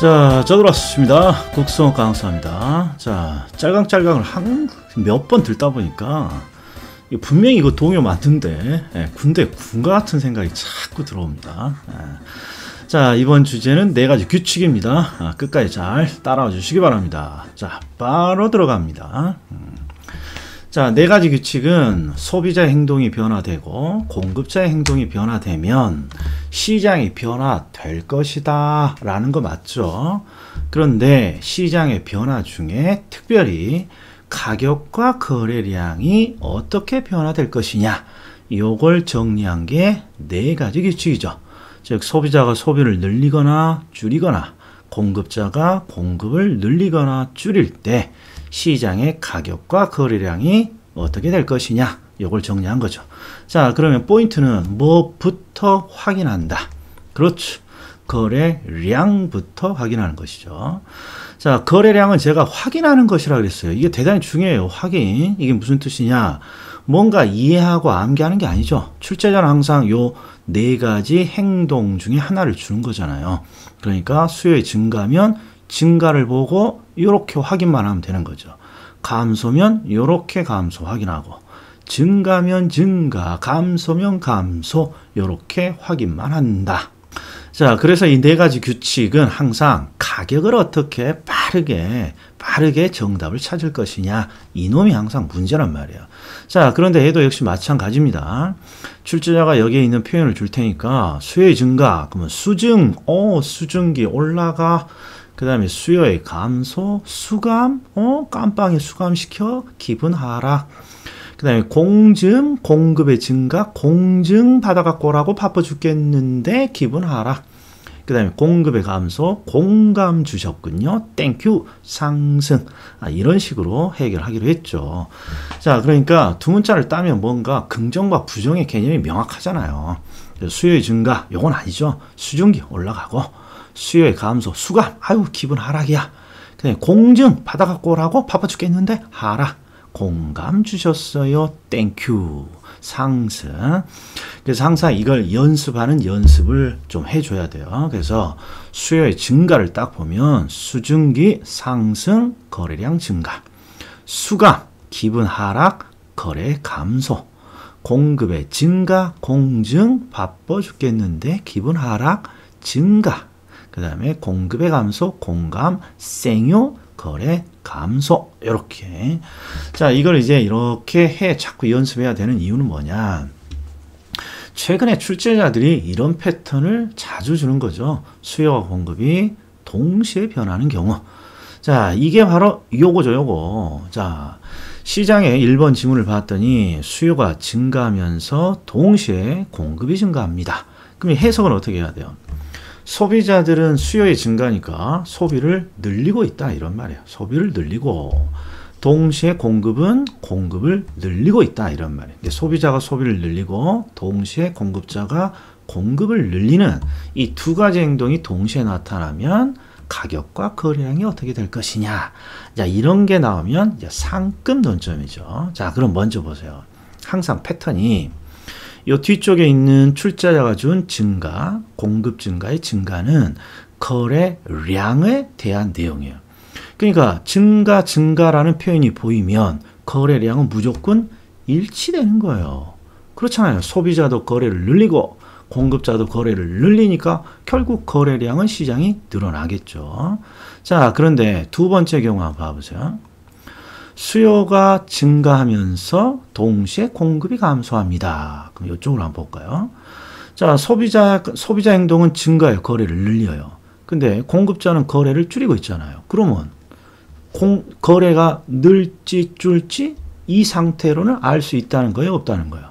자, 저들었습니다. 국성호 강사입니다. 자, 짤강짤강을 몇 번 듣다 보니까 분명히 이거 동요 맞는데 군대 군가 같은 생각이 자꾸 들어옵니다. 자, 이번 주제는 4가지 규칙입니다. 끝까지 잘 따라와 주시기 바랍니다. 자, 바로 들어갑니다. 자, 4가지 규칙은 소비자의 행동이 변화되고 공급자의 행동이 변화되면 시장이 변화될 것이다 라는 거 맞죠? 그런데 시장의 변화 중에 특별히 가격과 거래량이 어떻게 변화될 것이냐, 요걸 정리한 게 4가지 규칙이죠. 즉 소비자가 소비를 늘리거나 줄이거나 공급자가 공급을 늘리거나 줄일 때 시장의 가격과 거래량이 어떻게 될 것이냐, 이걸 정리한 거죠. 자, 그러면 포인트는 뭐부터 확인한다? 그렇죠. 거래량부터 확인하는 것이죠. 자, 거래량은 제가 확인하는 것이라고 그랬어요. 이게 대단히 중요해요. 확인. 이게 무슨 뜻이냐? 뭔가 이해하고 암기하는 게 아니죠. 출제자는 항상 요 4가지 행동 중에 하나를 주는 거잖아요. 그러니까 수요의 증가면 증가를 보고 이렇게 확인만 하면 되는 거죠. 감소면 이렇게 감소 확인하고, 증가면 증가, 감소면 감소, 이렇게 확인만 한다. 자, 그래서 이 4가지 규칙은 항상 가격을 어떻게 빠르게 정답을 찾을 것이냐, 이놈이 항상 문제란 말이에요. 자, 그런데 얘도 역시 마찬가지입니다. 출제자가 여기에 있는 표현을 줄 테니까 수요의 증가, 그러면 수증, 수증기 올라가, 그 다음에 수요의 감소, 수감, 깜빵에 수감시켜, 기분 하락. 그 다음에 공증, 공급의 증가, 공증 받아갖고 오라고 바빠 죽겠는데 기분 하락. 그 다음에 공급의 감소, 공감 주셨군요. 땡큐, 상승. 이런 식으로 해결하기로 했죠. 자, 그러니까 두 문자를 따면 뭔가 긍정과 부정의 개념이 명확하잖아요. 수요의 증가, 요건 아니죠. 수증기 올라가고, 수요의 감소, 수감, 아유 기분 하락이야. 그다음에 공증 받아갖고 오라고 바빠 죽겠는데 하락. 공감 주셨어요. 땡큐. 상승. 그래서 항상 이걸 연습을 좀 해줘야 돼요. 그래서 수요의 증가를 딱 보면 수증기 상승, 거래량 증가. 수감, 기분 하락, 거래 감소. 공급의 증가, 공증, 바빠 죽겠는데 기분 하락, 증가. 그 다음에 공급의 감소, 공감, 생유, 거래, 감소. 이렇게. 자, 이걸 이제 이렇게 자꾸 연습해야 되는 이유는 뭐냐. 최근에 출제자들이 이런 패턴을 자주 주는 거죠. 수요와 공급이 동시에 변하는 경우. 자, 이게 바로 요거죠, 요거. 자, 시장에 1번 지문을 봤더니 수요가 증가하면서 동시에 공급이 증가합니다. 그럼 해석은 어떻게 해야 돼요? 소비자들은 수요의 증가니까 소비를 늘리고 있다, 이런 말이에요. 소비를 늘리고 동시에 공급은 공급을 늘리고 있다, 이런 말이에요. 소비자가 소비를 늘리고 동시에 공급자가 공급을 늘리는 이 2가지 행동이 동시에 나타나면 가격과 거래량이 어떻게 될 것이냐. 자, 이런 게 나오면 이제 상급 논점이죠. 자, 그럼 먼저 보세요. 항상 패턴이 이 뒤쪽에 있는 출제자가 준 증가, 공급 증가의 증가는 거래량에 대한 내용이에요. 그러니까 증가라는 표현이 보이면 거래량은 무조건 일치되는 거예요. 그렇잖아요. 소비자도 거래를 늘리고 공급자도 거래를 늘리니까 결국 거래량은 시장이 늘어나겠죠. 자, 그런데 두 번째 경우 한번 봐보세요. 수요가 증가하면서 동시에 공급이 감소합니다. 그럼 이쪽으로 한번 볼까요? 자, 소비자 행동은 증가해요. 거래를 늘려요. 근데 공급자는 거래를 줄이고 있잖아요. 그러면 거래가 늘지 줄지 이 상태로는 알 수 있다는 거예요, 없다는 거예요?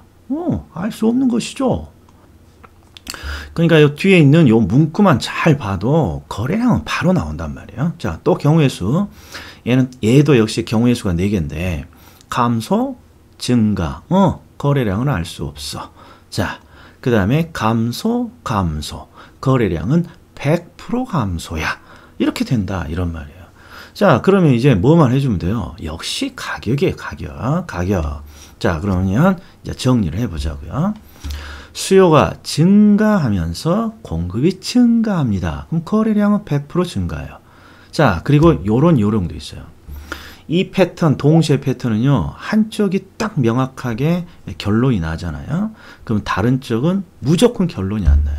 알 수 없는 것이죠. 그러니까 이 뒤에 있는 이 문구만 잘 봐도 거래량은 바로 나온단 말이에요. 자, 또 경우의 수. 얘도 역시 경우의 수가 4개인데 감소, 증가, 거래량은 알 수 없어. 자, 그 다음에 감소, 거래량은 100% 감소야. 이렇게 된다, 이런 말이에요. 자, 그러면 이제 뭐만 해주면 돼요? 역시 가격이에요, 가격. 자, 그러면 이제 정리를 해보자고요. 수요가 증가하면서 공급이 증가합니다. 그럼 거래량은 100% 증가해요. 자, 그리고 요런 요령도 있어요. 이 패턴, 동시에 패턴은요, 한쪽이 딱 명확하게 결론이 나잖아요. 그럼 다른 쪽은 무조건 결론이 안 나요.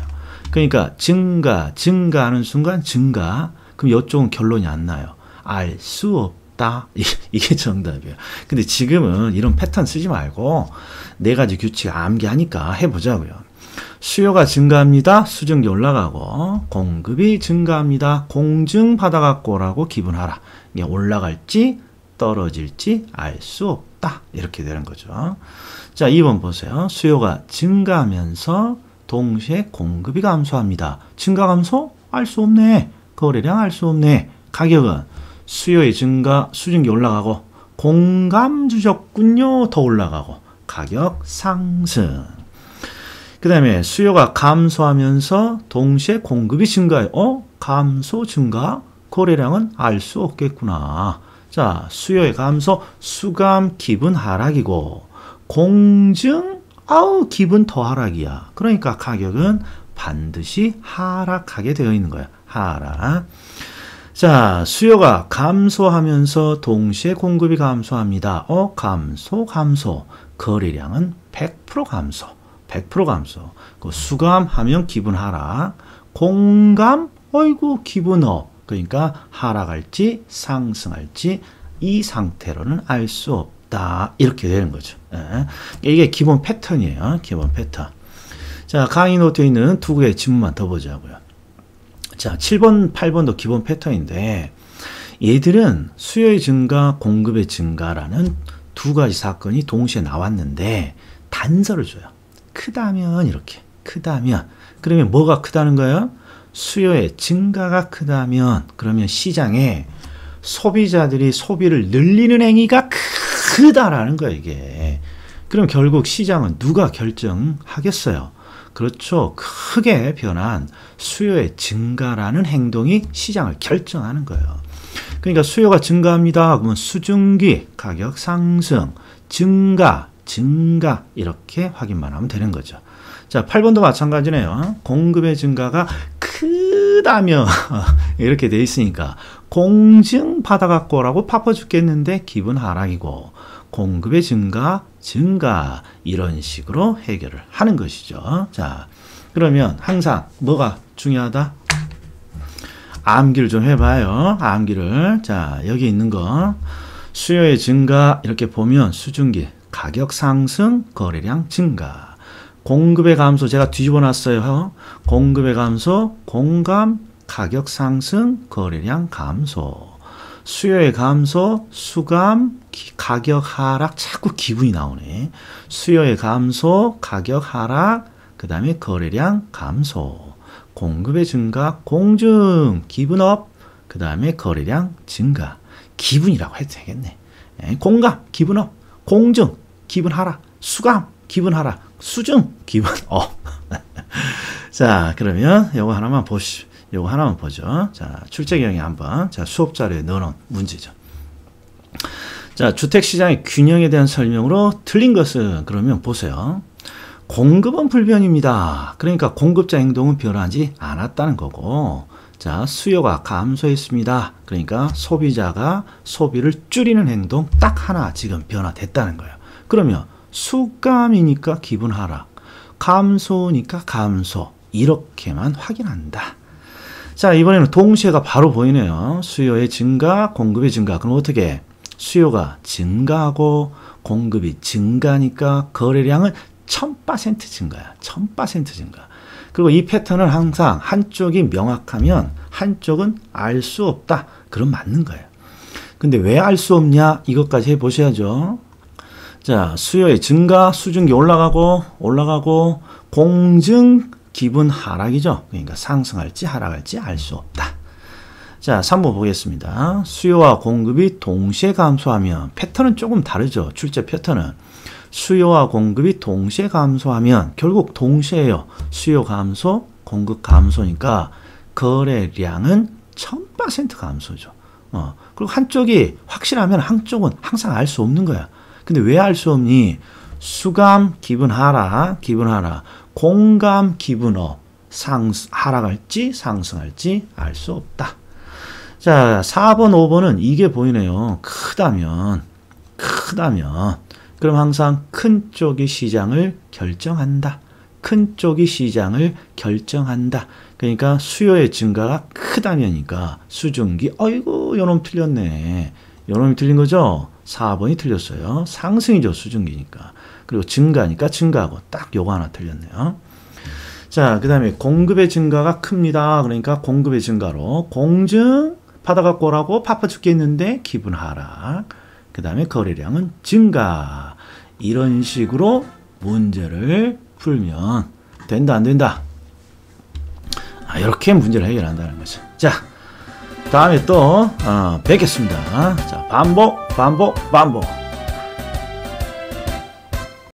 그러니까 증가하는 순간 증가, 그럼 이쪽은 결론이 안 나요. 알 수 없다. 이게 정답이에요. 근데 지금은 이런 패턴 쓰지 말고 네 가지 규칙 암기하니까 해보자고요. 수요가 증가합니다. 수증기 올라가고, 공급이 증가합니다. 공증 받아갖고라고 기분하라. 이게 올라갈지 떨어질지 알 수 없다. 이렇게 되는 거죠. 자, 2번 보세요. 수요가 증가하면서 동시에 공급이 감소합니다. 증가 감소? 알 수 없네. 거래량 알 수 없네. 가격은 수요의 증가, 수증기 올라가고 공감 주셨군요. 더 올라가고 가격 상승. 그 다음에 수요가 감소하면서 동시에 공급이 증가해요. 감소 증가? 거래량은 알 수 없겠구나. 자, 수요의 감소, 수감 기분 하락이고, 공증, 기분 더 하락이야. 그러니까 가격은 반드시 하락하게 되어 있는 거야. 하락. 자, 수요가 감소하면서 동시에 공급이 감소합니다. 감소. 거래량은 100% 감소. 100% 감소. 그 수감하면 기분 하락. 공감, 기분 업. 그러니까 하락할지 상승할지 이 상태로는 알 수 없다. 이렇게 되는 거죠. 이게 기본 패턴이에요. 기본 패턴. 자, 강의 노트에 있는 두 개의 지문만 더 보자고요. 자, 7번, 8번도 기본 패턴인데 얘들은 수요의 증가, 공급의 증가라는 두 가지 사건이 동시에 나왔는데 단서를 줘요. 크다면 이렇게. 크다면. 그러면 뭐가 크다는 거예요? 수요의 증가가 크다면 그러면 시장에 소비자들이 소비를 늘리는 행위가 크다라는 거예요, 이게. 그럼 결국 시장은 누가 결정하겠어요? 그렇죠. 크게 변한 수요의 증가라는 행동이 시장을 결정하는 거예요. 그러니까 수요가 증가합니다. 그러면 수증기 가격 상승, 증가 이렇게 확인만 하면 되는 거죠. 자, 8번도 마찬가지네요. 공급의 증가가 크다면 이렇게 돼 있으니까 공증 받아갖고라고 바빠 죽겠는데 기분 하락이고, 공급의 증가 이런 식으로 해결을 하는 것이죠. 자, 그러면 항상 뭐가 중요하다? 암기를 좀 해봐요. 암기를. 자, 여기 있는 거 수요의 증가 이렇게 보면 수증기 가격 상승, 거래량 증가. 공급의 감소 제가 뒤집어 놨어요. 공급의 감소, 공감, 가격 상승, 거래량 감소. 수요의 감소, 수감, 가격 하락. 자꾸 기분이 나오네. 수요의 감소, 가격 하락, 그 다음에 거래량 감소. 공급의 증가, 공증, 기분 업, 그 다음에 거래량 증가. 기분이라고 해도 되겠네. 공감, 기분 업, 공증, 기분 하락, 수감, 기분 하락, 수증, 기분 업. 자, 그러면 요거 하나만 보시죠. 요거 하나만 보죠. 자, 출제경향 한번. 자, 수업 자료에 넣어놓은 문제죠. 자, 주택시장의 균형에 대한 설명으로 틀린 것은 그러면 보세요. 공급은 불변입니다. 그러니까 공급자 행동은 변하지 않았다는 거고, 자, 수요가 감소했습니다. 그러니까 소비자가 소비를 줄이는 행동 딱 하나 지금 변화됐다는 거예요. 그러면 수감이니까 기분 하락, 감소니까 감소, 이렇게만 확인한다. 자, 이번에는 동시에가 바로 보이네요. 수요의 증가, 공급의 증가. 그럼 어떻게? 수요가 증가하고 공급이 증가하니까 거래량은 1000% 증가야. 1000% 증가. 그리고 이 패턴은 항상 한쪽이 명확하면 한쪽은 알 수 없다. 그럼 맞는 거예요. 근데 왜 알 수 없냐? 이것까지 해보셔야죠. 자, 수요의 증가, 수증기 올라가고 공증, 기분 하락이죠. 그러니까 상승할지 하락할지 알 수 없다. 자, 3번 보겠습니다. 수요와 공급이 동시에 감소하면, 패턴은 조금 다르죠. 출제 패턴은. 수요와 공급이 동시에 감소하면 결국 동시에요. 수요 감소, 공급 감소니까 거래량은 1000% 감소죠. 그리고 한쪽이 확실하면 한쪽은 항상 알 수 없는 거야. 근데 왜 알 수 없니? 수감 기분 하락, 공감 기분 업, 하락할지 상승할지 알 수 없다. 자, 4번, 5번은 이게 보이네요. 크다면. 그럼 항상 큰 쪽이 시장을 결정한다. 큰 쪽이 시장을 결정한다. 그러니까 수요의 증가가 크다면이니까 수증기, 어이구, 요놈 틀렸네. 요놈이 틀린 거죠? 4번이 틀렸어요. 상승이죠, 수증기니까. 그리고 증가니까 증가하고 딱 요거 하나 틀렸네요. 자, 그 다음에 공급의 증가가 큽니다. 그러니까 공급의 증가로 공증 받아갖고 오라고 바빠 죽겠는데 기분 하락. 그 다음에 거래량은 증가. 이런 식으로 문제를 풀면 된다 안 된다? 이렇게 문제를 해결한다는 거죠. 자, 다음에 또 뵙겠습니다. 자, 반복.